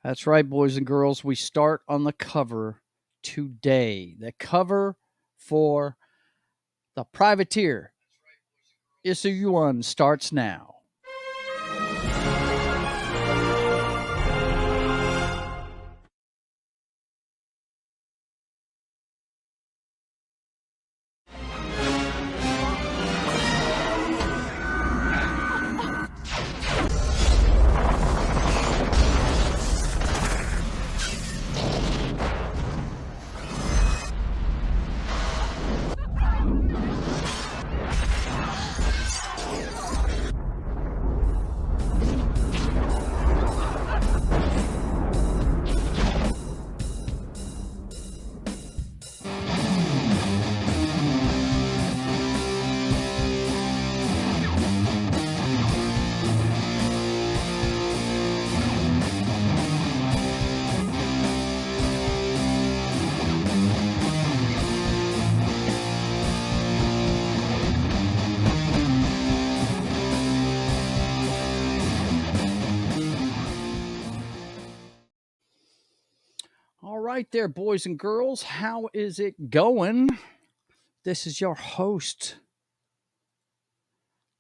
That's right, boys and girls. We start on the cover today. The cover for the Privateer issue 1 starts now. All right, there, boys and girls. How is it going? This is your host,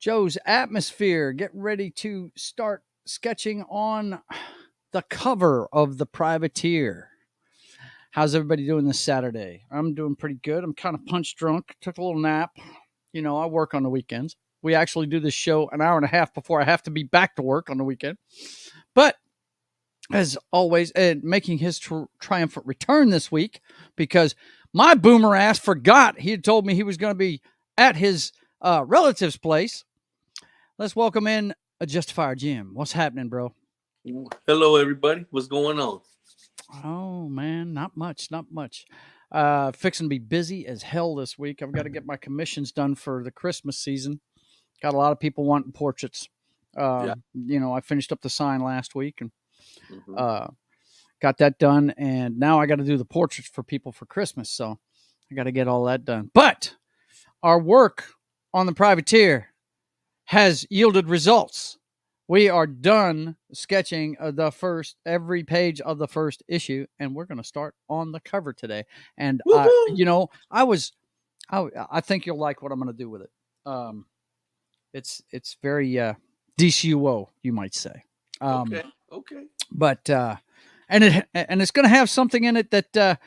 Joe's Atmosphere. Get ready to start sketching on the cover of the Privateer. How's everybody doing this Saturday? I'm doing pretty good. I'm kind of punch drunk. Took a little nap. You know, I work on the weekends. We actually do this show an hour and a half before I have to be back to work on the weekend. But as always, Ed making his triumphant return this week because my boomer ass forgot he had told me he was going to be at his relative's place. Let's welcome in Justifier Jim. What's happening, bro? Hello, everybody. What's going on? Oh, man, not much. Fixing to be busy as hell this week. I've got to get my commissions done for the Christmas season. Got a lot of people wanting portraits. You know, I finished up the sign last week and got that done, and now I got to do the portraits for people for Christmas, so I got to get all that done. But our work on the Privateer has yielded results. We are done sketching every page of the first issue, and we're going to start on the cover today. And you know, I think you'll like what I'm going to do with it. It's very DCUO, you might say. Okay. But and it's going to have something in it that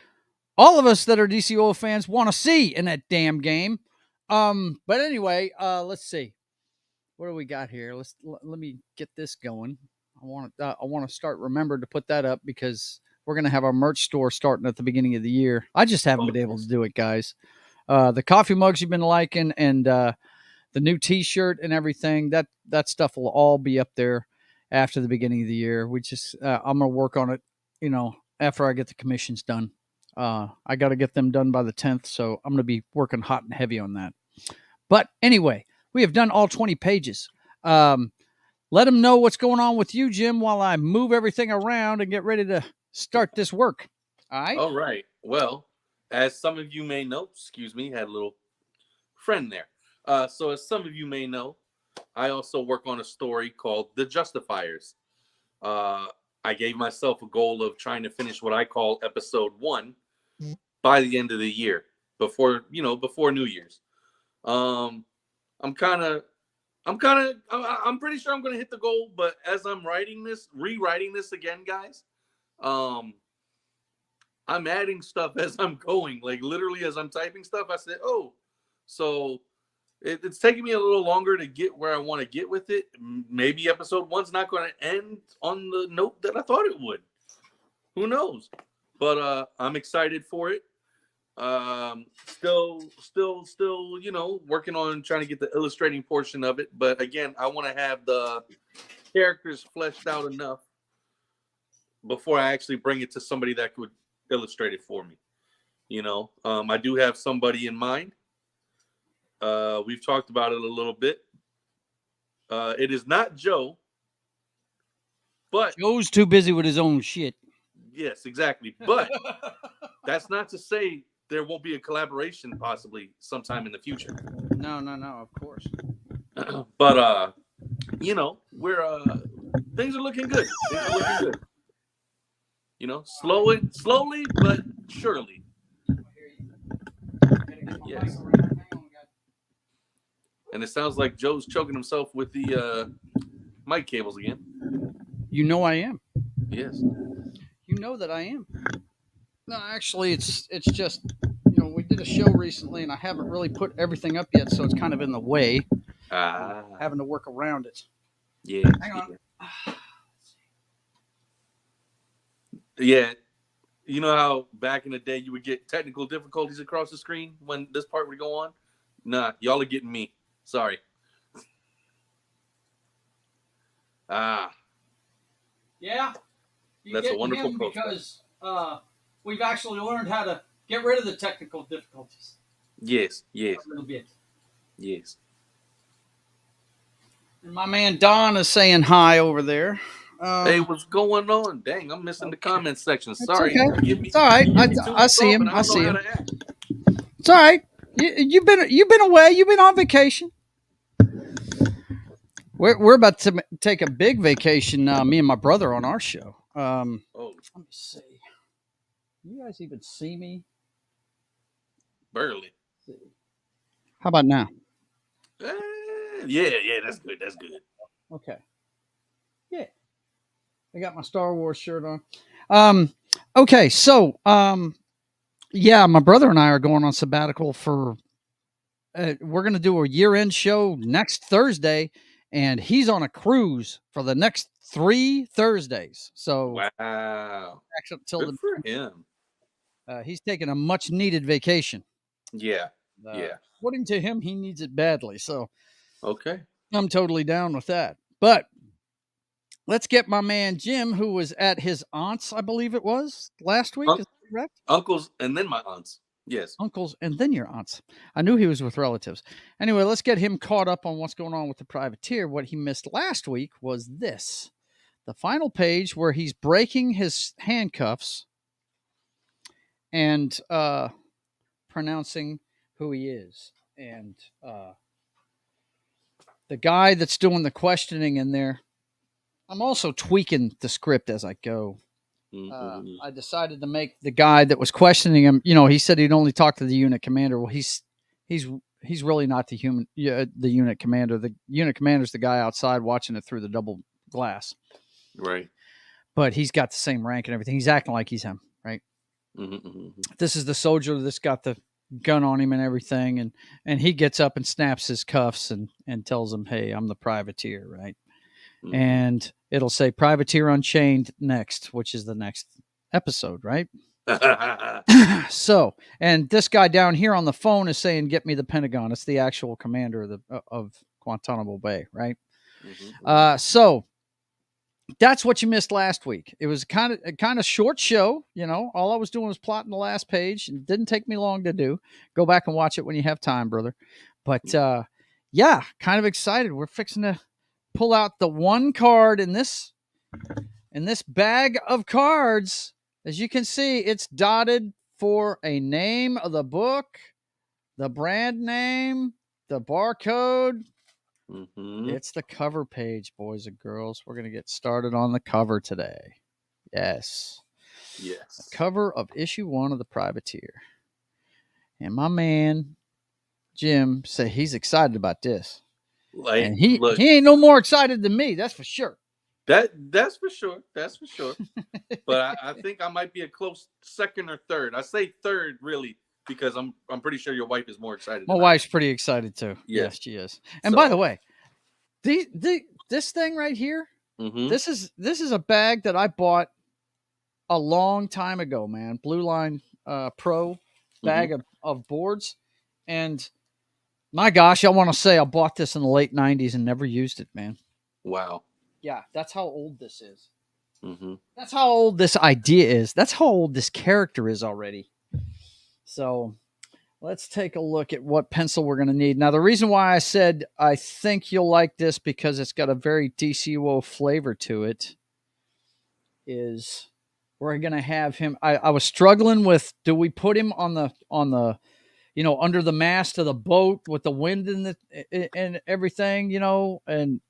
all of us that are DCUO fans want to see in that damn game. But anyway, let's see. What do we got here? Let me get this going. I want to start. Remember to put that up because we're going to have our merch store starting at the beginning of the year. I just haven't been able to do it, guys. The coffee mugs you've been liking and the new T-shirt and everything, that stuff will all be up there after the beginning of the year. We just I'm going to work on it, you know, after I get the commissions done. I got to get them done by the 10th, so I'm going to be working hot and heavy on that. But anyway, we have done all 20 pages. Let them know what's going on with you, Jim, while I move everything around and get ready to start this work. All right? All right. Well, as some of you may know, had a little friend there. So as some of you may know, I also work on a story called The Justifiers. I gave myself a goal of trying to finish what I call episode 1 by the end of the year, before New Year's. I'm pretty sure I'm going to hit the goal, but as I'm rewriting this again, guys, I'm adding stuff as I'm going, like literally as I'm typing stuff. I said, so it's taking me a little longer to get where I want to get with it. Maybe episode 1's not going to end on the note that I thought it would. Who knows? But I'm excited for it. Still, you know, working on trying to get the illustrating portion of it. But again, I want to have the characters fleshed out enough before I actually bring it to somebody that could illustrate it for me. You know, I do have somebody in mind. We've talked about it a little bit. It is not Joe, but Joe's too busy with his own shit. Yes, exactly. But that's not to say there won't be a collaboration possibly sometime in the future. No, of course. But you know, we're things are looking good. Slowly but surely. Yes. And it sounds like Joe's choking himself with the mic cables again. You know I am. Yes. You know that I am. No, actually, it's just we did a show recently, and I haven't really put everything up yet, so it's kind of in the way. Having to work around it. Yeah. Hang on. Yeah. You know how back in the day you would get technical difficulties across the screen when this part would go on? Nah, y'all are getting me. Sorry. Yeah. That's a wonderful because we've actually learned how to get rid of the technical difficulties. Yes. A little bit. Yes. And my man Don is saying hi over there. Hey, what's going on? Dang, I'm missing the comment section. Sorry. Okay. It's all right. I see him. I see him. It's all right. You've been away. You've been on vacation. We're about to take a big vacation. Me and my brother on our show. Let me see. You guys even see me? Barely. How about now? Yeah, that's good. That's good. Okay. Yeah. I got my Star Wars shirt on. Okay, so yeah, my brother and I are going on sabbatical for we're going to do a year-end show next Thursday, and he's on a cruise for the next 3 Thursdays. So wow, good for him. He's taking a much-needed vacation. Yeah, According to him, he needs it badly. So okay, I'm totally down with that. But let's get my man Jim, who was at his aunt's, I believe it was last week. Is that correct? Uncles and then my aunts. Yes. Uncles and then your aunts. I knew he was with relatives. Anyway, let's get him caught up on what's going on with the privateer. What he missed last week was this. The final page where he's breaking his handcuffs and pronouncing who he is. And the guy that's doing the questioning in there, I'm also tweaking the script as I go. I decided to make the guy that was questioning him. He said he'd only talk to the unit commander. Well, he's really not the unit commander. The unit commander's the guy outside watching it through the double glass. Right. But he's got the same rank and everything. He's acting like he's him, right? This is the soldier that's got the gun on him and everything, and he gets up and snaps his cuffs and tells him, "Hey, I'm the privateer," right? And it'll say Privateer Unchained next, which is the next episode, right? So, and this guy down here on the phone is saying, "Get me the Pentagon." It's the actual commander of Guantanamo Bay, right? So that's what you missed last week. It was kind of short show. All I was doing was plotting the last page. It didn't take me long to do. Go back and watch it when you have time, brother. But yeah, kind of excited. We're fixing to pull out the one card in this bag of cards. As you can see, it's dotted for a name of the book, the brand name, the barcode. It's the cover page, boys and girls. We're going to get started on the cover today. Yes. The cover of issue 1 of the Privateer. And my man Jim said he's excited about this. And he ain't no more excited than me, that's for sure. That's for sure. That's for sure. But I think I might be a close second or third. I say third, really, because I'm pretty sure your wife is more excited. My wife's pretty excited too. Yes, she is. And by the way, this thing right here, this is a bag that I bought a long time ago, man. Blue Line Pro bag of boards, and my gosh, I want to say I bought this in the late 90s and never used it, man. Wow. Yeah, that's how old this is. That's how old this idea is. That's how old this character is already. So let's take a look at what pencil we're going to need. Now, the reason why I said I think you'll like this because it's got a very DCUO flavor to it is we're going to have him. I was struggling with, do we put him on the under the mast of the boat with the wind and everything, and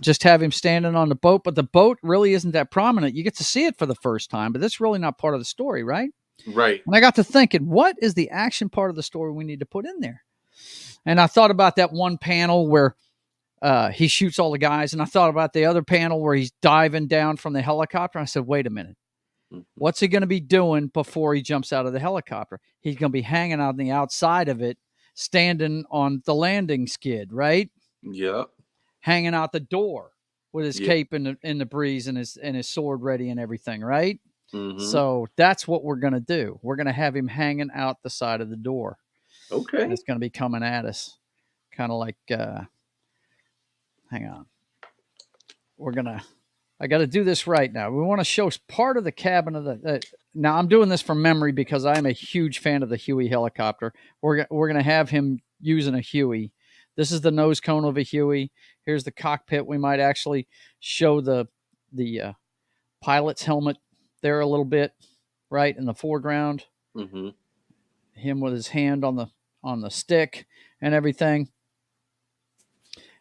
just have him standing on the boat, but the boat really isn't that prominent. You get to see it for the first time, but that's really not part of the story, right? Right. And I got to thinking, what is the action part of the story we need to put in there? And I thought about that one panel where he shoots all the guys, and I thought about the other panel where he's diving down from the helicopter. I said, wait a minute. What's he going to be doing before he jumps out of the helicopter? He's going to be hanging out on the outside of it, standing on the landing skid, right? Yep. Hanging out the door with his cape in the breeze and his sword ready and everything, right? Mm-hmm. So that's what we're going to do. We're going to have him hanging out the side of the door. Okay. And it's going to be coming at us, kind of like. Hang on. I got to do this right now. We want to show part of the cabin of the. Now I'm doing this from memory because I am a huge fan of the Huey helicopter. We're going to have him using a Huey. This is the nose cone of a Huey. Here's the cockpit. We might actually show the pilot's helmet there a little bit, right in the foreground. Mm-hmm. Him with his hand on the stick and everything.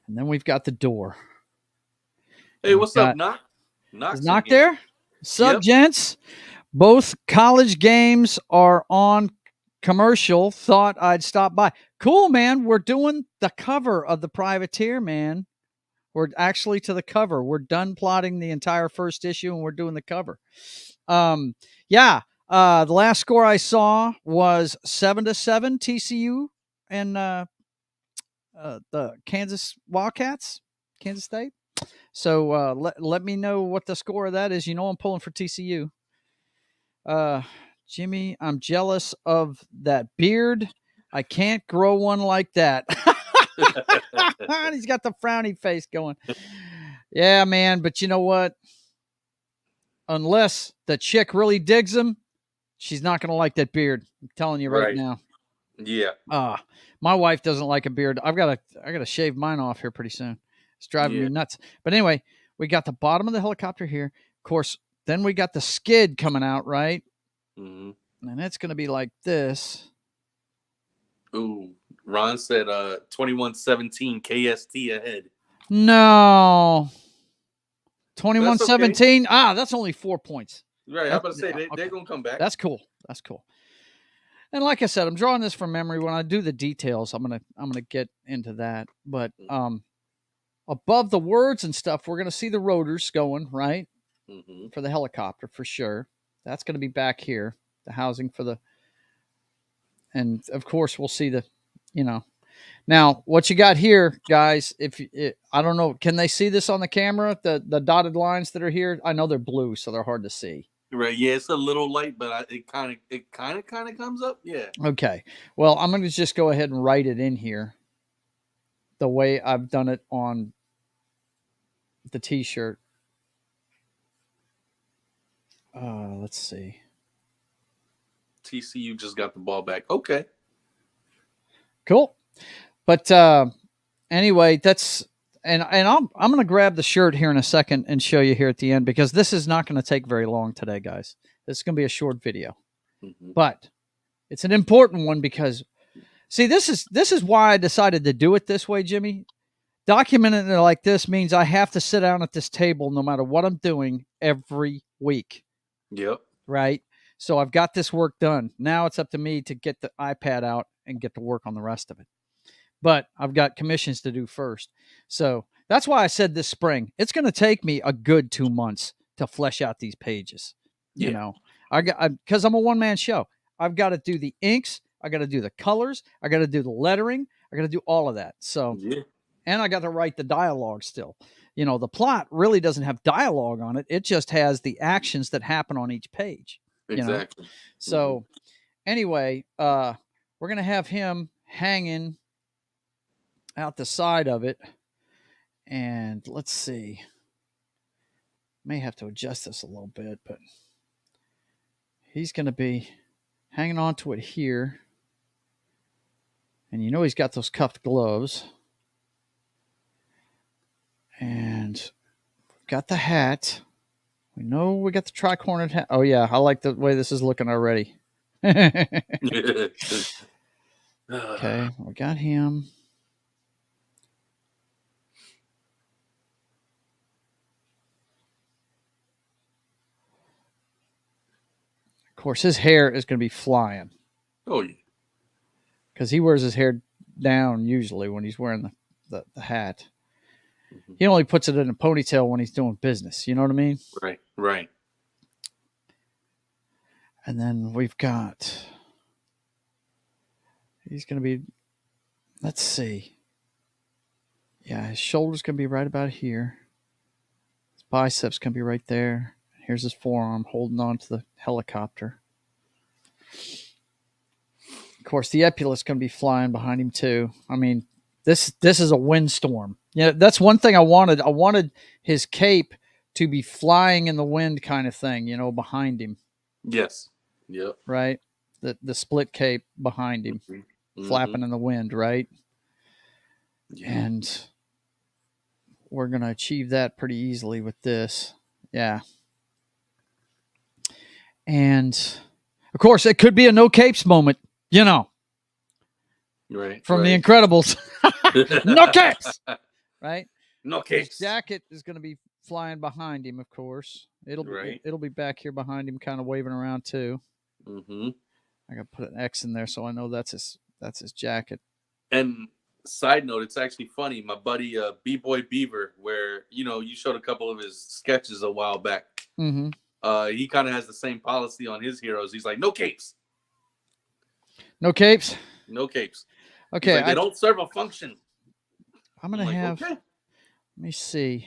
And then we've got the door. Hey, what's up, Knock? Is Knock there? Sup, gents? Both college games are on commercial. Thought I'd stop by. Cool, man. We're doing the cover of the Privateer, man. We're actually to the cover. We're done plotting the entire first issue, and we're doing the cover. The last score I saw was 7-7 TCU and the Kansas Wildcats, Kansas State. So let me know what the score of that is. You know I'm pulling for TCU. Jimmy, I'm jealous of that beard. I can't grow one like that. He's got the frowny face going. Yeah, man, but you know what? Unless the chick really digs him, she's not going to like that beard. I'm telling you right now. Yeah. My wife doesn't like a beard. I got to shave mine off here pretty soon. It's driving me nuts. But anyway, we got the bottom of the helicopter here. Of course, then we got the skid coming out, right? Mm-hmm. And it's going to be like this. Ooh, Ron said 21-17 KST ahead. No. 21-17? Okay. That's only 4 points. Right, I'm about to say they're going to come back. That's cool. And like I said, I'm drawing this from memory. When I do the details, I'm gonna get into that. But above the words and stuff, we're gonna see the rotors going, right? Mm-hmm. For the helicopter for sure. That's gonna be back here, the housing for the, and of course we'll see the, Now what you got here, guys? I don't know, can they see this on the camera? The dotted lines that are here. I know they're blue, so they're hard to see. Right, yeah, it's a little light, but it kind of comes up, yeah. Okay, well, I'm going to just go ahead and write it in here the way I've done it on the T-shirt. Let's see. TCU just got the ball back. Okay, cool. But anyway, that's and I'm going to grab the shirt here in a second and show you here at the end because this is not going to take very long today, guys. This is going to be a short video, but it's an important one because, see, this is why I decided to do it this way, Jimmy. Documenting it like this means I have to sit down at this table no matter what I'm doing every week. Yep. Right? So I've got this work done. Now it's up to me to get the iPad out and get to work on the rest of it. But I've got commissions to do first. So that's why I said this spring, it's going to take me a good 2 months to flesh out these pages. Yeah. You know, because I'm a one-man show. I've got to do the inks. I got to do the colors. I got to do the lettering. I got to do all of that. So, and I got to write the dialogue still. You know, the plot really doesn't have dialogue on it. It just has the actions that happen on each page. Exactly. You know? So anyway, we're going to have him hanging out the side of it. And let's see. May have to adjust this a little bit, but he's going to be hanging on to it here. And you know he's got those cuffed gloves. And got the hat. We know we got the tri-cornered hat. Oh, yeah. I like the way this is looking already. Okay. We got him. course, his hair is going to be flying Oh yeah. because he wears his hair down usually when he's wearing the hat. Mhm. He only puts it in a ponytail when he's doing business. You know what I mean? Right. Right. And then we've got, he's going to be, let's see. Yeah, his shoulder's going to be right about here. His biceps going to be right there. Here's his forearm holding on to the helicopter. Of course, the epaulet's going to be flying behind him too. I mean, this is a windstorm. Yeah, that's one thing I wanted. I wanted his cape to be flying in the wind kind of thing, you know, behind him. Yes. Yep. Right? The split cape behind him, Mm-hmm. flapping in the wind, right? Yeah. And we're going to achieve that pretty easily with this. Yeah. And of course, it could be a no capes moment, you know, Right. from right. The Incredibles. No capes, right? No His capes. jacket is going to be flying behind him, of course. It'll be back here behind him, kind of waving around too. Mm-hmm. I got to put an X in there so I know that's his jacket. And side note, it's actually funny. My buddy B-Boy Beaver, where you showed a couple of his sketches a while back. Mm-hmm. He kind of has the same policy on his heroes. He's like, no capes. No capes? No capes. Okay. Like, they don't serve a function. I'm going to have, okay. let me see.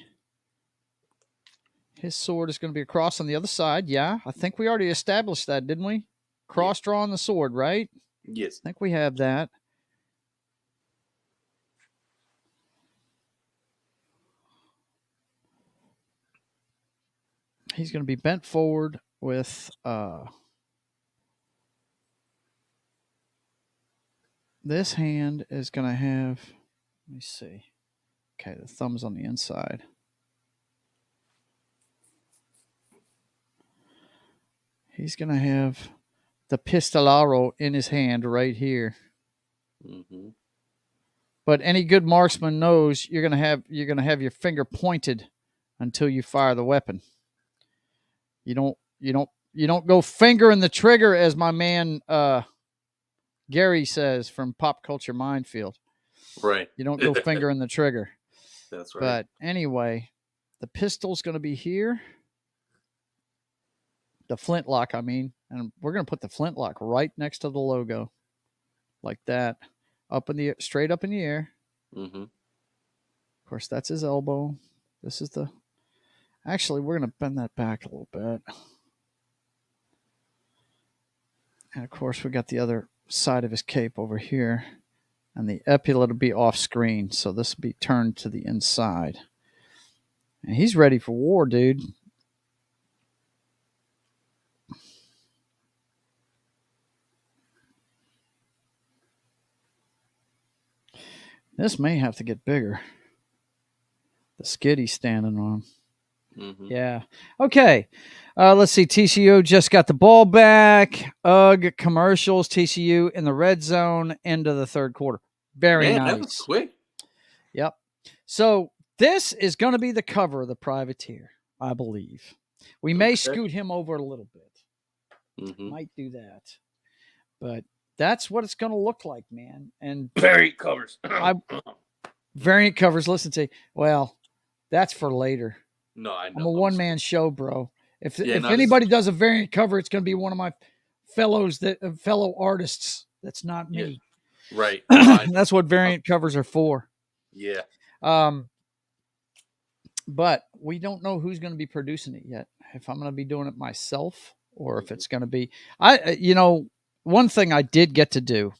His sword is going to be across on the other side. Yeah. I think we already established that, didn't we? Cross drawing the sword, right? Yes. I think we have that. He's going to be bent forward with this hand is going to have, let me see. Okay, the thumb's on the inside. He's going to have the pistolero in his hand right here. Mm-hmm. But any good marksman knows you're going to have your finger pointed until you fire the weapon. You don't go finger in the trigger, as my man Gary says from Pop Culture Minefield. Right. You don't go finger in the trigger. That's right. But anyway, the pistol's going to be here. The flintlock, I mean. And we're going to put the flintlock right next to the logo. Like that. Straight up in the air. Mm-hmm. Of course, that's his elbow. This is the... Actually, we're going to bend that back a little bit. And of course, we got the other side of his cape over here. And the epaulet will be off screen. So this will be turned to the inside. And he's ready for war, dude. This may have to get bigger. The skid he's standing on. Mm-hmm. Yeah. Okay. Let's see. TCU just got the ball back. UGG commercials. TCU in the red zone. End of the third quarter. Very nice. That was quick. Yep. So this is going to be the cover of the Privateer, I believe. We may scoot him over a little bit. Mm-hmm. Might do that. But that's what it's going to look like, man. And variant covers. Variant covers. Listen to, well, that's for later. No, I know. I'm a one-man show, bro. If Yeah, no, anybody does a variant cover, it's going to be one of my fellow artists. That's not me. Yeah. Right. That's what variant covers are for. Yeah. But we don't know who's going to be producing it yet. If I'm going to be doing it myself, or if it's going to be, one thing I did get to do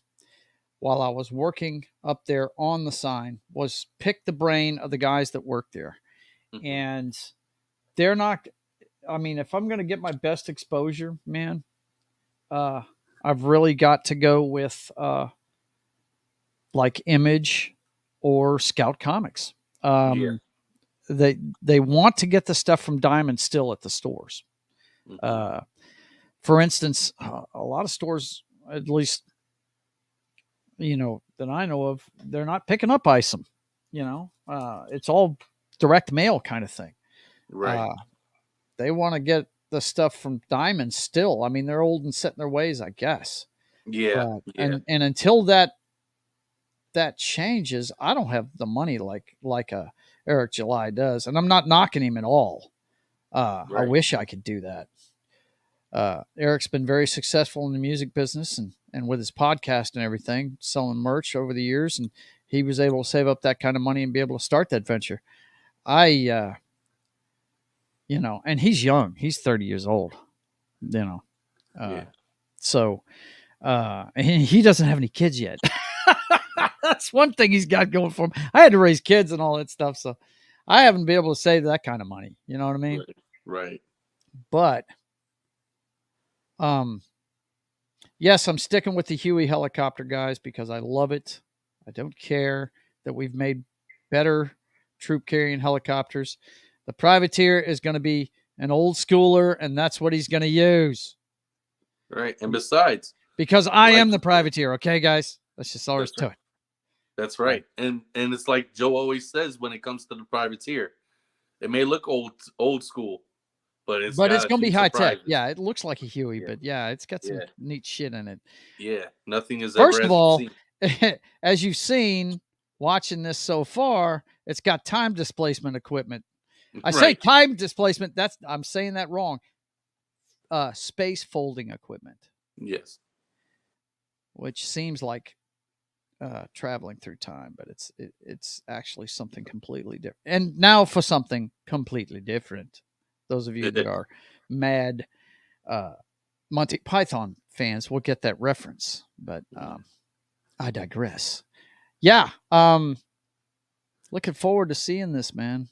while I was working up there on the sign was pick the brain of the guys that work there. Mm-hmm. And they're not, I mean, if I'm going to get my best exposure, man, I've really got to go with like Image or Scout Comics. They want to get the stuff from Diamond still at the stores. Mm-hmm. For instance, a lot of stores, at least, that I know of, they're not picking up ISOM. It's all direct mail kind of thing. Right. They want to get the stuff from Diamond still. I mean, they're old and set in their ways, I guess. Yeah, But, yeah, and until that changes, I don't have the money like a Eric July does, and I'm not knocking him at all. I right. wish I could do that. Eric's been very successful in the music business and with his podcast and everything, selling merch over the years, and he was able to save up that kind of money and be able to start that venture. I, and he's young. He's 30 years old, Yeah, so and he doesn't have any kids yet. That's one thing he's got going for him. I had to raise kids and all that stuff, so I haven't been able to save that kind of money. You know what I mean? right. But yes, I'm sticking with the Huey helicopter, guys, because I love it. I don't care that we've made better troop carrying helicopters. The privateer is going to be an old schooler, and that's what he's going to use. Right. And besides, because I am the privateer, okay, guys? That's just all there is to it. That's right. And it's like Joe always says when it comes to the privateer, it may look old school, but it's going to be high tech. Yeah, it looks like a Huey, but it's got some neat shit in it. Yeah, nothing is First ever of all, seen. As you've seen watching this so far, it's got time displacement equipment. I say time displacement. I'm saying that wrong. Space folding equipment. Yes. Which seems like traveling through time, but it's actually something completely different. And now for something completely different. Those of you that are mad Monty Python fans will get that reference, but I digress. Yeah, looking forward to seeing this, man.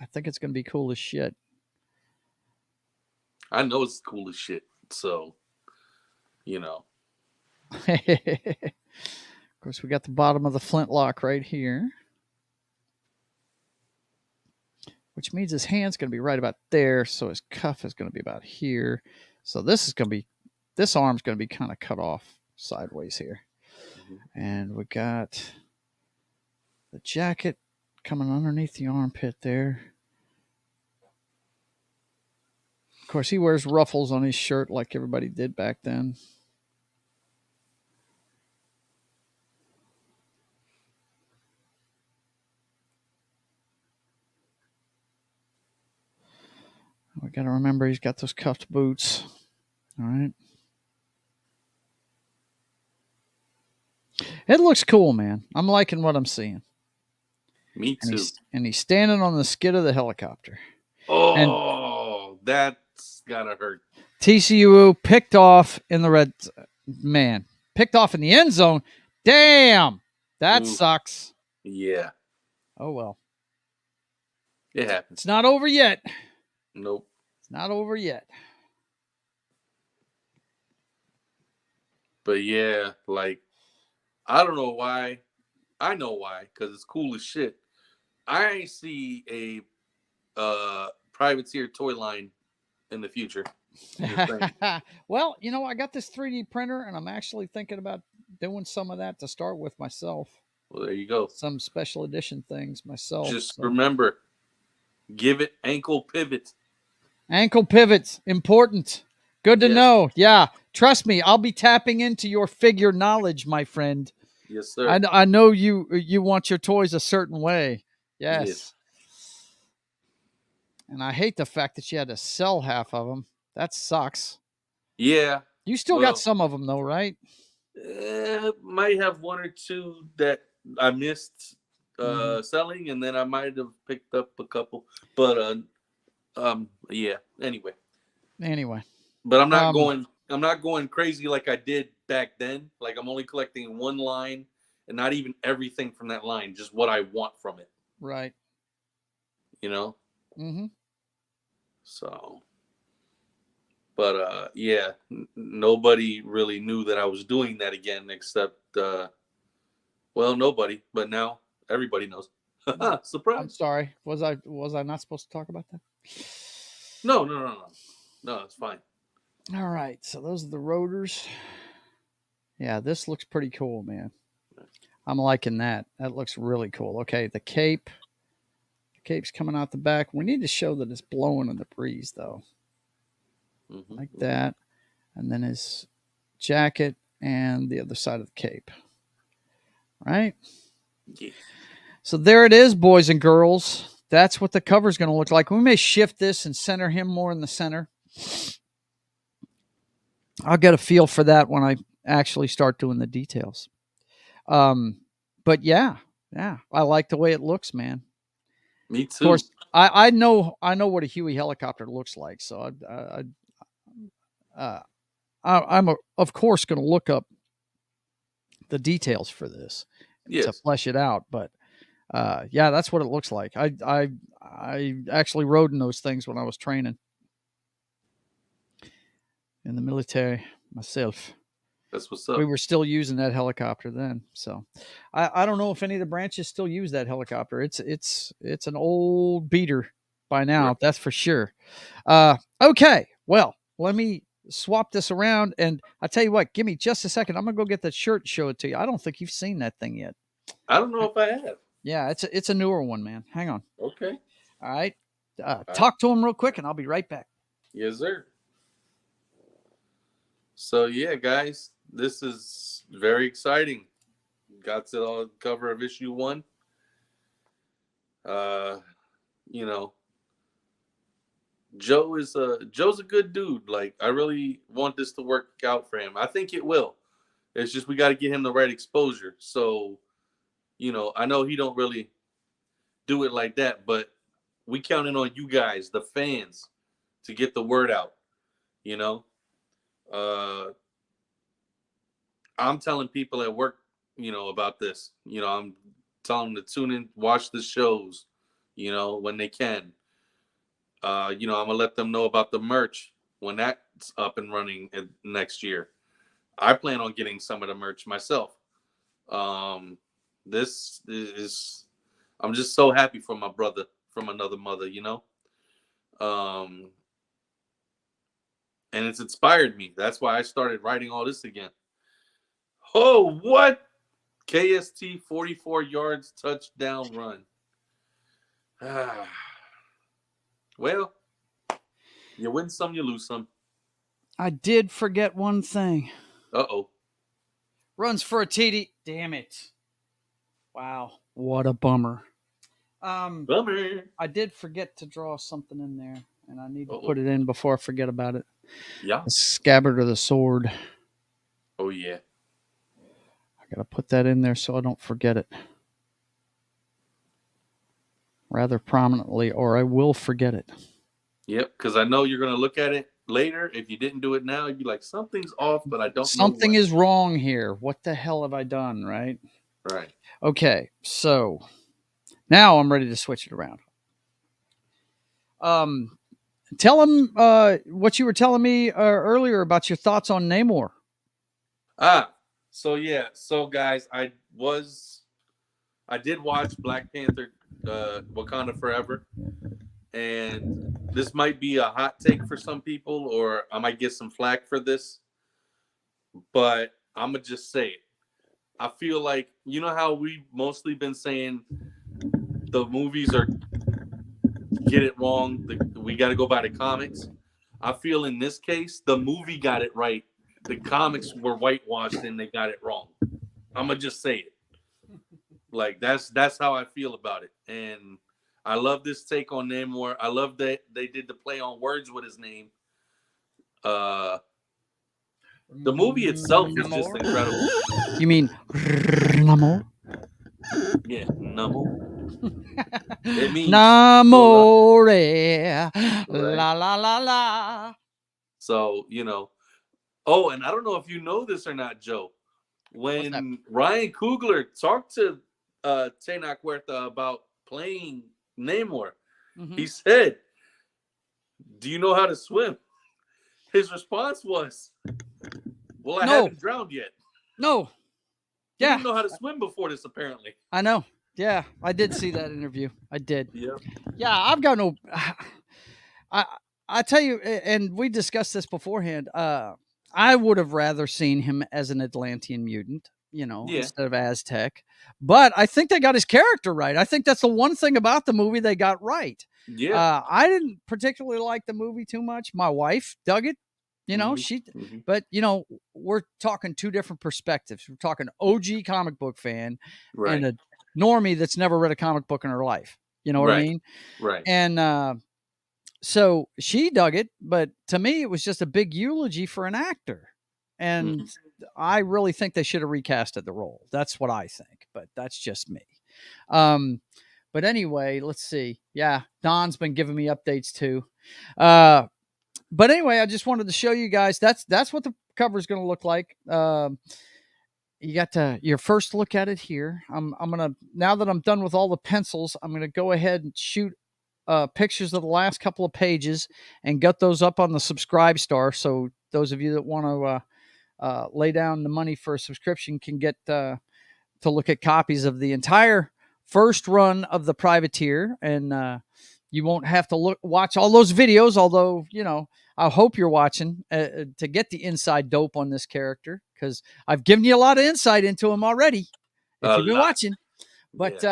I think it's going to be cool as shit. I know it's cool as shit, so Of course, we got the bottom of the flintlock right here, which means his hand's going to be right about there. So his cuff is going to be about here. So this arm's going to be kind of cut off sideways here. Mm-hmm. And we got the jacket coming underneath the armpit there. Of course, he wears ruffles on his shirt like everybody did back then. We got to remember he's got those cuffed boots. All right. It looks cool, man. I'm liking what I'm seeing. Me too. And he's standing on the skid of the helicopter. Oh, that's gotta hurt. TCU picked off in the red. Man, picked off in the end zone. Damn, that sucks. Yeah. Oh well. It happens. It's not over yet. Nope. It's not over yet. But yeah, like, I don't know why. I know why, because it's cool as shit. I see a privateer toy line in the future. Well, I got this 3D printer, and I'm actually thinking about doing some of that to start with myself. Well, there you go. Some special edition things myself. Just remember, give it ankle pivots. Ankle pivots, important. Good to know. Yeah, trust me, I'll be tapping into your figure knowledge, my friend. Yes, sir. I know you want your toys a certain way. Yes. And I hate the fact that you had to sell half of them. That sucks. Yeah. You still got some of them, though, right? Might have one or two that I missed selling, and then I might have picked up a couple. But yeah. Anyway. But I'm not going. I'm not going crazy like I did back then. Like, I'm only collecting one line, and not even everything from that line. Just what I want from it. Right. Mm-hmm. So, but yeah, nobody really knew that I was doing that again, except nobody. But now everybody knows. Surprise! I'm sorry. Was I not supposed to talk about that? No, it's fine. All right, so those are the rotors. Yeah, this looks pretty cool, man. I'm liking that. That looks really cool. Okay, the cape. The cape's coming out the back. We need to show that it's blowing in the breeze, though. like that, and then his jacket and the other side of the cape. Right? Yeah. So there it is, boys and girls. That's what the cover is going to look like. We may shift this and center him more in the center. I'll get a feel for that when I actually start doing the details. But yeah, I like the way it looks, man. Me Of too. course, I know what a Huey helicopter looks like, so I'm of course going to look up the details for this to flesh it out. But yeah, that's what it looks like. I actually rode in those things when I was training in the military myself. That's what's up. We were still using that helicopter then, so I don't know if any of the branches still use that helicopter. It's an old beater by now, Right. that's for sure. Okay, well, let me swap this around, and I tell you what, give me just a second. I'm gonna go get that shirt and show it to you. I don't think you've seen that thing yet. I don't know if I have. Yeah, it's a newer one, man. Hang on. Okay. All right. Talk to him real quick, and I'll be right back. Yes, sir. So yeah, guys, this is very exciting. Got to the cover of issue 1. You know, Joe's a good dude. Like, I really want this to work out for him. I think it will. It's just we got to get him the right exposure. So, you know, I know he don't really do it like that, but we counting on you guys, the fans, to get the word out. You know, I'm telling people at work, you know, about this. You know, I'm telling them to tune in, watch the shows, you know, when they can. You know, I'm gonna let them know about the merch when that's up and running next year. I plan on getting some of the merch myself. This is, I'm just so happy for my brother from another mother, you know. And it's inspired me. That's why I started writing all this again. Oh, what? KST 44 yards touchdown run. Well, you win some, you lose some. I did forget one thing. Uh-oh. Runs for a TD. Damn it. Wow. What a bummer. Bummer. I did forget to draw something in there, and I need to put it in before I forget about it. Yeah. The scabbard of the sword. Oh, yeah. I got to put that in there so I don't forget it. Rather prominently, or I will forget it. Yep, because I know you're going to look at it later. If you didn't do it now, you'd be like, something's off, but I don't know. Something is wrong here. What the hell have I done, right? Right. Okay, so now I'm ready to switch it around. Tell him what you were telling me earlier about your thoughts on Namor. So yeah. So guys, I did watch Black Panther, Wakanda Forever, and this might be a hot take for some people, or I might get some flack for this, but I'm gonna just say it. I feel like, you know how we've mostly been saying the movies are get it wrong. We got to go by the comics. I feel in this case, the movie got it right. The comics were whitewashed and they got it wrong. I'm gonna just say it. Like, that's how I feel about it. And I love this take on Namor. I love that they did the play on words with his name. The movie itself is just incredible. You mean Namor? Yeah, Namor. It means Namore, la la la la. So, you know. Oh, and I don't know if you know this or not, Joe. When Ryan Coogler talked to P.A.T.R.I.O.T about playing Namor, he said, "Do you know how to swim?" His response was, "Well, I haven't drowned yet." No. He didn't know how to swim before this, apparently. I know. Yeah, I did see that interview. I did. Yeah. Yeah, I've got no. I tell you, and we discussed this beforehand. I would have rather seen him as an Atlantean mutant. Yeah. instead of Aztec. But I think they got his character right. I think that's the one thing about the movie they got right. Yeah. I didn't particularly like the movie too much. My wife dug it. But we're talking two different perspectives. We're talking OG comic book fan and Right. a normie that's never read a comic book in her life. You know what I Right. mean? Right. And so she dug it, but to me, it was just a big eulogy for an actor. And I really think they should have recasted the role. That's what I think, but that's just me. But anyway, let's see. Yeah, Don's been giving me updates too. But anyway, I just wanted to show you guys that's what the cover is going to look like. You got your first look at it here. I'm gonna, now that I'm done with all the pencils, I'm gonna go ahead and shoot pictures of the last couple of pages and get those up on the subscribe star. So those of you that want to lay down the money for a subscription can get to look at copies of the entire first run of the Privateer, and you won't have to watch all those videos. Although I hope you're watching to get the inside dope on this character, because I've given you a lot of insight into him already if you've been watching. But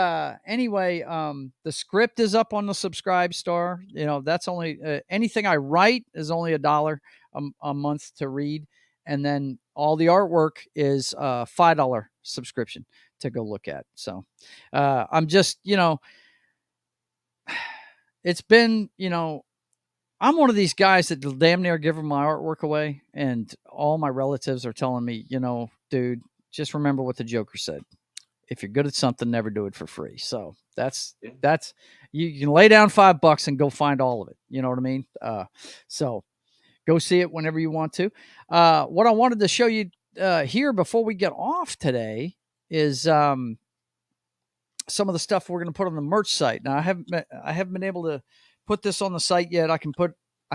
anyway, the script is up on the subscribe star. That's only anything I write is only $1 a month to read, and then all the artwork is $5 subscription to go look at. So I'm just it's been I'm one of these guys that damn near give my artwork away, and all my relatives are telling me, dude, just remember what the Joker said. If you're good at something, never do it for free. So that's you can lay down $5 and go find all of it. You know what I mean? So go see it whenever you want to. What I wanted to show you here before we get off today is some of the stuff we're going to put on the merch site. Now I haven't been able to put this on the site yet. I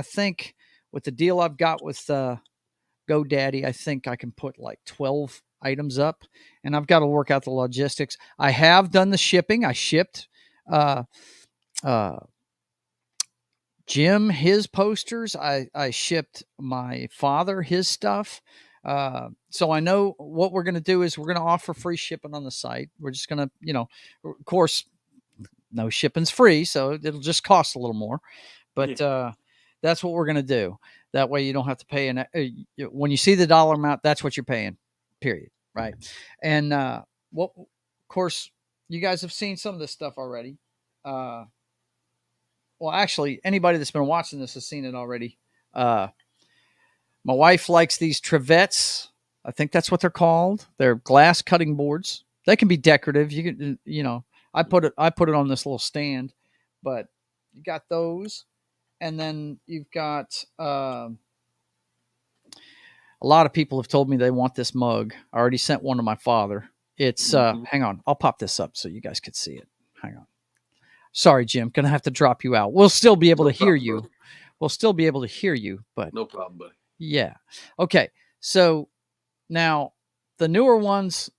think with the deal I've got with GoDaddy, I think I can put like 12 items up, and I've got to work out the logistics. I have done the shipping. I shipped Jim his posters. I shipped my father his stuff. So I know what we're going to do is we're going to offer free shipping on the site. We're just going to, of course, no shipping's free, so it'll just cost a little more. But that's what we're going to do. That way you don't have to pay. When you see the dollar amount, that's what you're paying, period. Right. And of course, you guys have seen some of this stuff already. Well, actually, anybody that's been watching this has seen it already. My wife likes these trivets. I think that's what they're called. They're glass cutting boards. They can be decorative. You can, I put it on this little stand, but you got those. And then you've got a lot of people have told me they want this mug. I already sent one to my father. It's hang on, I'll pop this up so you guys could see it. Hang on. Sorry, Jim, gonna have to drop you out. We'll still be able to hear you. Brother. We'll still be able to hear you, but no problem, buddy. Yeah. Okay. So now the newer ones,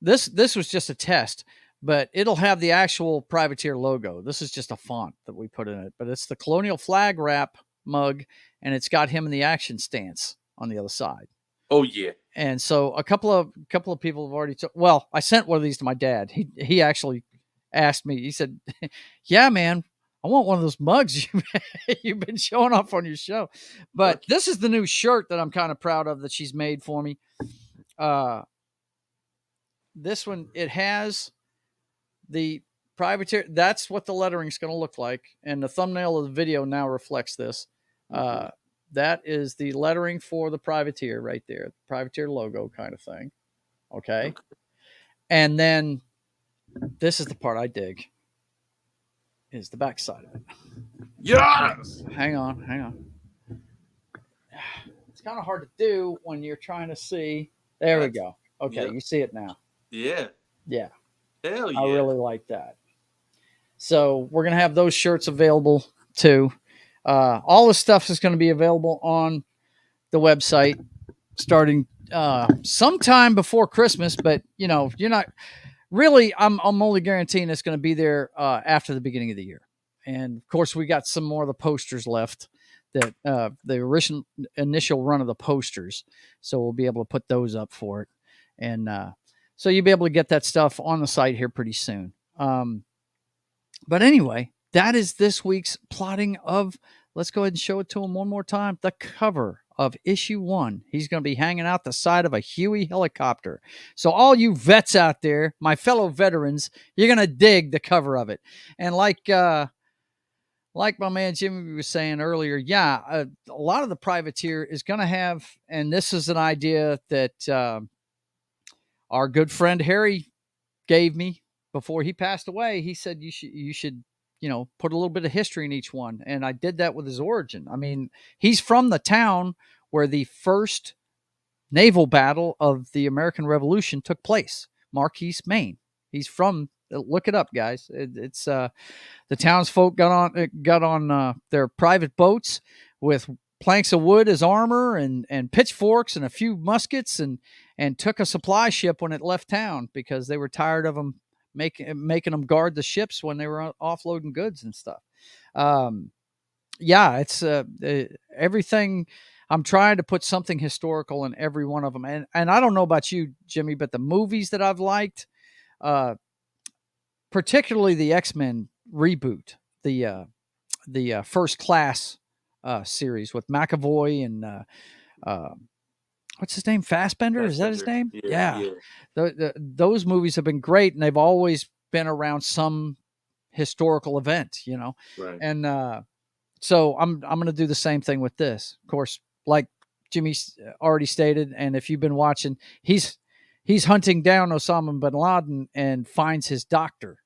this was just a test, but it'll have the actual Privateer logo. This is just a font that we put in it, but it's the Colonial flag wrap mug, and it's got him in the action stance on the other side. Oh yeah. And so a couple of people have already well, I sent one of these to my dad. He actually asked me. He said, "Yeah, man, I want one of those mugs you've been showing off on your show." But this is the new shirt that I'm kind of proud of that she's made for me. This one, it has the Privateer. That's what the lettering is going to look like. And the thumbnail of the video now reflects this. That is the lettering for the Privateer right there. The Privateer logo kind of thing. Okay. And then this is the part I dig. Is the back side of it. Yes. Hang on. It's kind of hard to do when you're trying to see. There we go. Okay, you see it now. Yeah. Yeah. Hell yeah. I really like that. So we're going to have those shirts available too. All the stuff is going to be available on the website starting sometime before Christmas, but you're not really, I'm only guaranteeing it's going to be there after the beginning of the year. And of course we got some more of the posters left, that the initial run of the posters. So we'll be able to put those up for it. And So you'll be able to get that stuff on the site here pretty soon. But anyway, that is this week's plotting of. Let's go ahead and show it to him one more time. The cover of issue 1. He's going to be hanging out the side of a Huey helicopter. So all you vets out there, my fellow veterans, you're going to dig the cover of it. And like my man Jimmy was saying earlier, a lot of the privateer is going to have, and this is an idea that our good friend Harry gave me before he passed away. He said you should put a little bit of history in each one, and I did that with his origin. I mean, he's from the town where the first naval battle of the American Revolution took place, Marquis, Maine. He's from. Look it up, guys. It's the townsfolk got on their private boats with planks of wood as armor and pitchforks and a few muskets and took a supply ship when it left town because they were tired of them making them guard the ships when they were offloading goods and stuff. It's everything. I'm trying to put something historical in every one of them. And I don't know about you, Jimmy, but the movies that I've liked, particularly the X-Men reboot, the First Class series with McAvoy and what's his name? Fassbender? Is that his name? Yeah. Those movies have been great, and they've always been around some historical event, Right. And so I'm going to do the same thing with this. Of course, like Jimmy already stated, and if you've been watching, he's hunting down Osama bin Laden and finds his doctor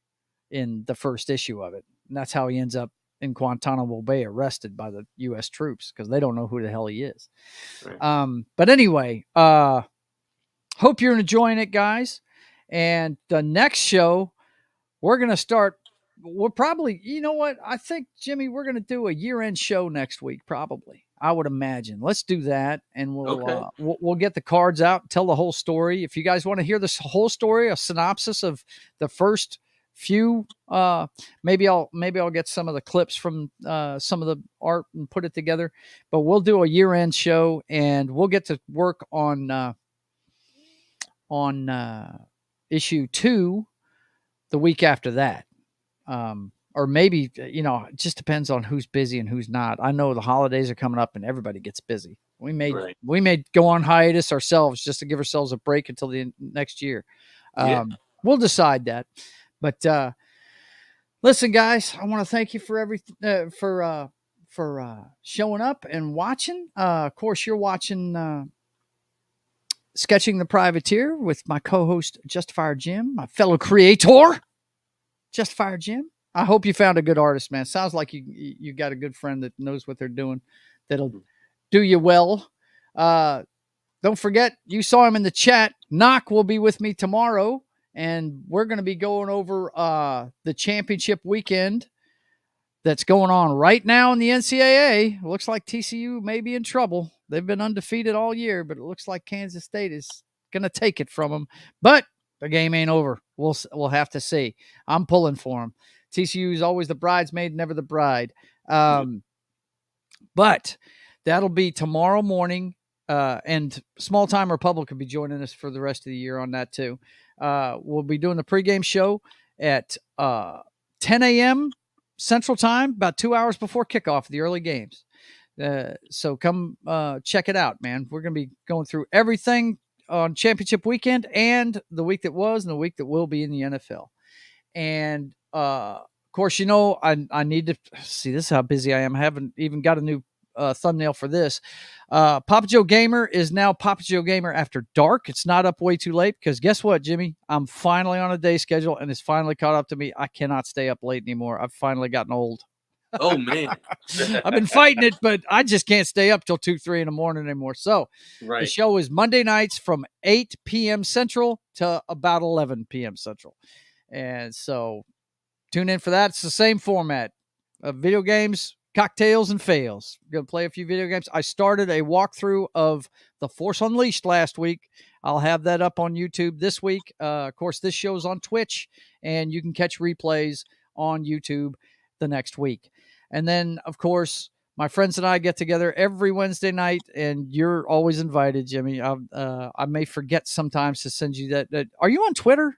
in the first issue of it. And that's how he ends up in Guantanamo Bay arrested by the U.S. troops because they don't know who the hell he is. Right. But anyway, hope you're enjoying it, guys. And the next show, we're going to start. We'll probably, you know what? I think, Jimmy, we're going to do a year-end show next week, probably. I would imagine. Let's do that, and we'll get the cards out and tell the whole story. If you guys want to hear this whole story, a synopsis of the first few, maybe I'll get some of the clips from some of the art and put it together. But we'll do a year-end show, and we'll get to work on issue 2 the week after that. Or maybe, it just depends on who's busy and who's not. I know the holidays are coming up and everybody gets busy. We may go on hiatus ourselves just to give ourselves a break until the next year. We'll decide that. But listen, guys, I want to thank you for everything, for showing up and watching. Of course, you're watching Sketching the Privateer with my co-host Justifier Jim, my fellow creator Justifier Jim. I hope you found a good artist, man. Sounds like you got a good friend that knows what they're doing. That'll do you well. Don't forget, you saw him in the chat. Knock will be with me tomorrow, and we're going to be going over the championship weekend that's going on right now in the NCAA. It looks like TCU may be in trouble. They've been undefeated all year, but it looks like Kansas State is going to take it from them. But the game ain't over. We'll have to see. I'm pulling for them. TCU is always the bridesmaid, never the bride. But that'll be tomorrow morning. And Small Time Republic will be joining us for the rest of the year on that too. We'll be doing the pregame show at 10 a.m. Central Time, about 2 hours before kickoff of the early games. So come check it out, man. We're going to be going through everything on championship weekend and the week that was and the week that will be in the NFL. And of course, I need to see, this is how busy I am. I haven't even got a new thumbnail for this. Papa Joe Gamer is now Papa Joe Gamer After Dark. It's not up way too late because guess what, Jimmy? I'm finally on a day schedule and it's finally caught up to me. I cannot stay up late anymore. I've finally gotten old. Oh, man. I've been fighting it, but I just can't stay up till 2, 3 in the morning anymore. So the show is Monday nights from 8 p.m. Central to about 11 p.m. Central. And so tune in for that. It's the same format of video games, cocktails, and fails. We're going to play a few video games. I started a walkthrough of The Force Unleashed last week. I'll have that up on YouTube this week. Of course, this show's on Twitch, and you can catch replays on YouTube the next week. And then, of course, my friends and I get together every Wednesday night, and you're always invited, Jimmy. I may forget sometimes to send you that. Are you on Twitter?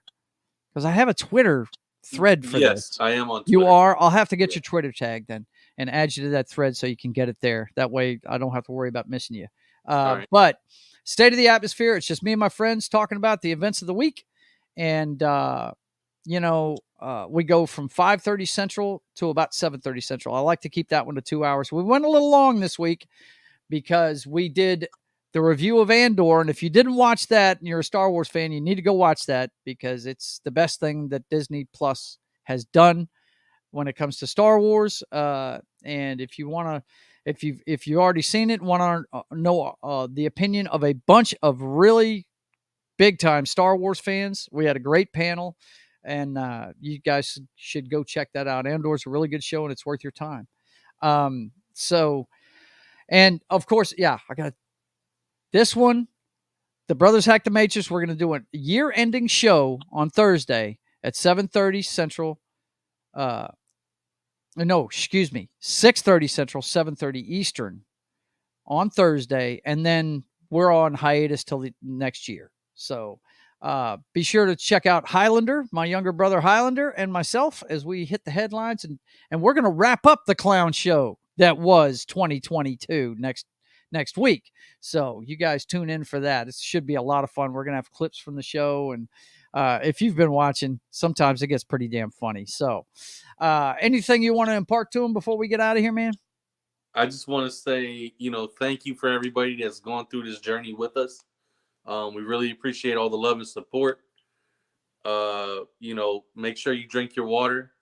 Because I have a Twitter thread for Yes, this. I am on You Twitter. are? I'll have to get Yeah. your Twitter tag then and add you to that thread so you can get it there. That way I don't have to worry about missing you. All right. But State of the Atmosphere, it's just me and my friends talking about the events of the week. And, we go from 5:30 Central to about 7:30 Central. I like to keep that one to 2 hours. We went a little long this week because we did the review of Andor. And if you didn't watch that and you're a Star Wars fan, you need to go watch that because it's the best thing that Disney Plus has done when it comes to Star Wars. And if you want to, if you already seen it, want to know the opinion of a bunch of really big time Star Wars fans, we had a great panel, and you guys should go check that out. Andor's a really good show, and it's worth your time. And of course, yeah, I got this one. The Brothers Hack the Matrix. We're going to do a year-ending show on Thursday at 7:30 Central. No, excuse me, 6:30 Central, 7:30 Eastern on Thursday, and then we're on hiatus till the next year. So be sure to check out Highlander, my younger brother Highlander, and myself as we hit the headlines, and we're going to wrap up the clown show that was 2022 next week. So you guys tune in for that. It should be a lot of fun. We're going to have clips from the show, and if you've been watching, sometimes it gets pretty damn funny. So anything you want to impart to them before we get out of here, man? I just want to say, thank you for everybody that's gone through this journey with us. We really appreciate all the love and support. Make sure you drink your water.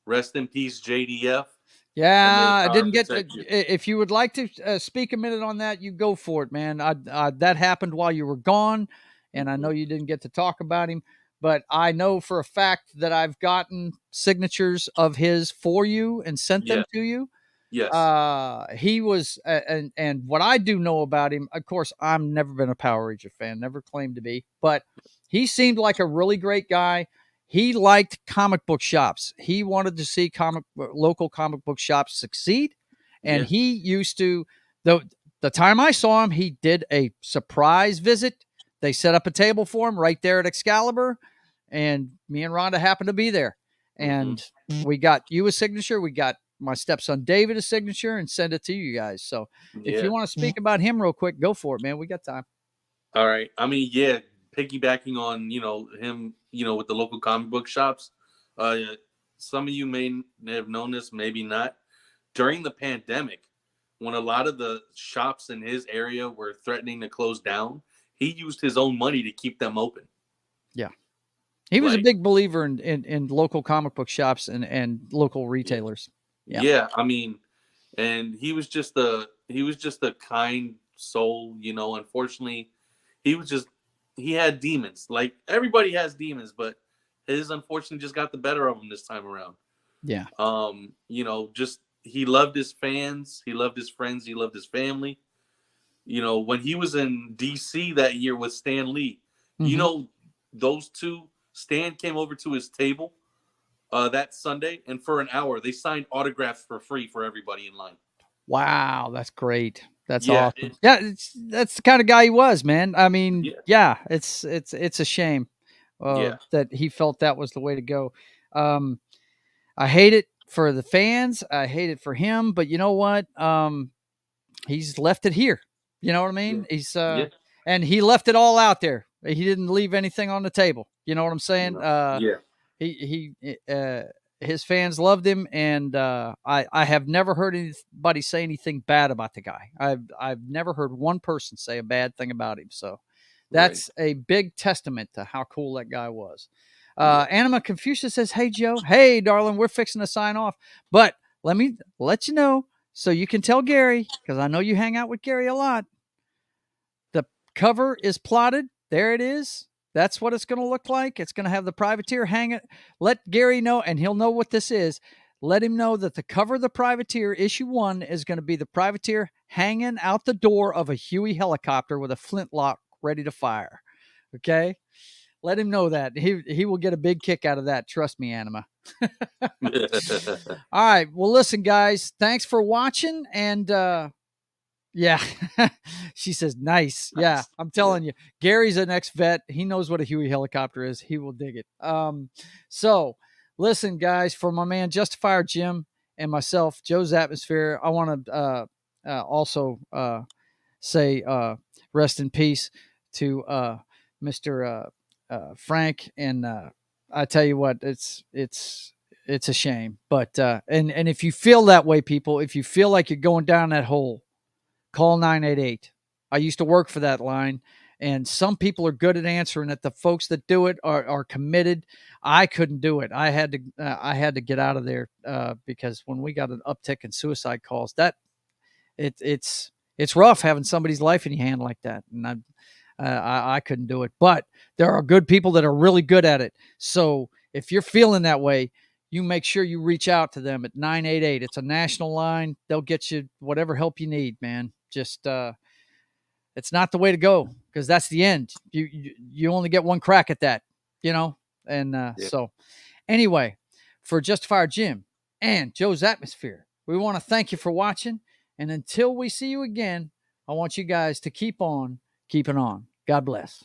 Rest in peace, JDF. And may Yeah, I God didn't get. protect you. If you would like to speak a minute on that, you go for it, man. That happened while you were gone, and I know you didn't get to talk about him, but I know for a fact that I've gotten signatures of his for you and sent them Yeah. to you. Yes. He was, and what I do know about him, of course, I've never been a Power Ranger fan, never claimed to be, but he seemed like a really great guy. He liked comic book shops. He wanted to see local comic book shops succeed, and Yeah. he used to. The time I saw him, he did a surprise visit. They set up a table for him right there at Excalibur, and me and Rhonda happened to be there, and we got you a signature. We got my stepson David a signature and send it to you guys. So if Yeah. you want to speak about him real quick, go for it, man. We got time. All right. I mean, yeah, piggybacking on, him, with the local comic book shops. Uh, some of you may have known this, maybe not. During the pandemic, when a lot of the shops in his area were threatening to close down, he used his own money to keep them open. Yeah. He was a Like, big believer in local comic book shops and local retailers. yeah, I mean, and he was just a kind soul, Unfortunately, he had demons. Like everybody has demons, but his unfortunately just got the better of him this time around. Yeah. Just he loved his fans, he loved his friends, he loved his family. When he was in DC that year with Stan Lee, those two, Stan came over to his table that Sunday, and for an hour they signed autographs for free for everybody in line. Wow, that's great. That's Yeah, awesome. Yeah, that's the kind of guy he was, man. I mean, yeah, yeah, it's a shame yeah, that he felt that was the way to go. Um, I hate it for the fans. I hate it for him. But you know what? He's left it here. You know what I yeah, mean? He's yeah. and he left it all out there. He didn't leave anything on the table. You know what I'm saying? No, yeah, His fans loved him, and I have never heard anybody say anything bad about the guy. I've never heard one person say a bad thing about him. So right. that's a big testament to how cool that guy was. Yeah. Anima Confucius says, "Hey Joe, hey darling, we're fixing to sign off, but let me let you know so you can tell Gary because I know you hang out with Gary a lot. The cover is plotted. There it is. That's what it's going to look like. It's going to have the privateer hang it. Let Gary know, and he'll know what this is. Let him know that the cover of the privateer, issue 1, is going to be the privateer hanging out the door of a Huey helicopter with a flintlock ready to fire. Okay? Let him know that he will get a big kick out of that. Trust me, Anima. All right. Well, listen, guys. Thanks for watching, and yeah, she says nice. Yeah, I'm telling you, Gary's an ex-vet. He knows what a Huey helicopter is. He will dig it. So listen, guys, for my man Justifier Jim and myself, Joe's Atmosphere, I want to also say rest in peace to Mr. Frank. And I tell you what, it's a shame. But and if you feel that way, people, if you feel like you're going down that hole, call 988. I used to work for that line, and some people are good at answering it. The folks that do it are committed. I couldn't do it. I had to get out of there because when we got an uptick in suicide calls, that it's rough having somebody's life in your hand like that, and I couldn't do it. But there are good people that are really good at it. So if you're feeling that way, you make sure you reach out to them at 988. It's a national line. They'll get you whatever help you need, man. Just it's not the way to go, because that's the end. You only get one crack at that, And so anyway, for Justifier Jim and Joe's Atmosphere, we want to thank you for watching. And until we see you again, I want you guys to keep on keeping on. God bless.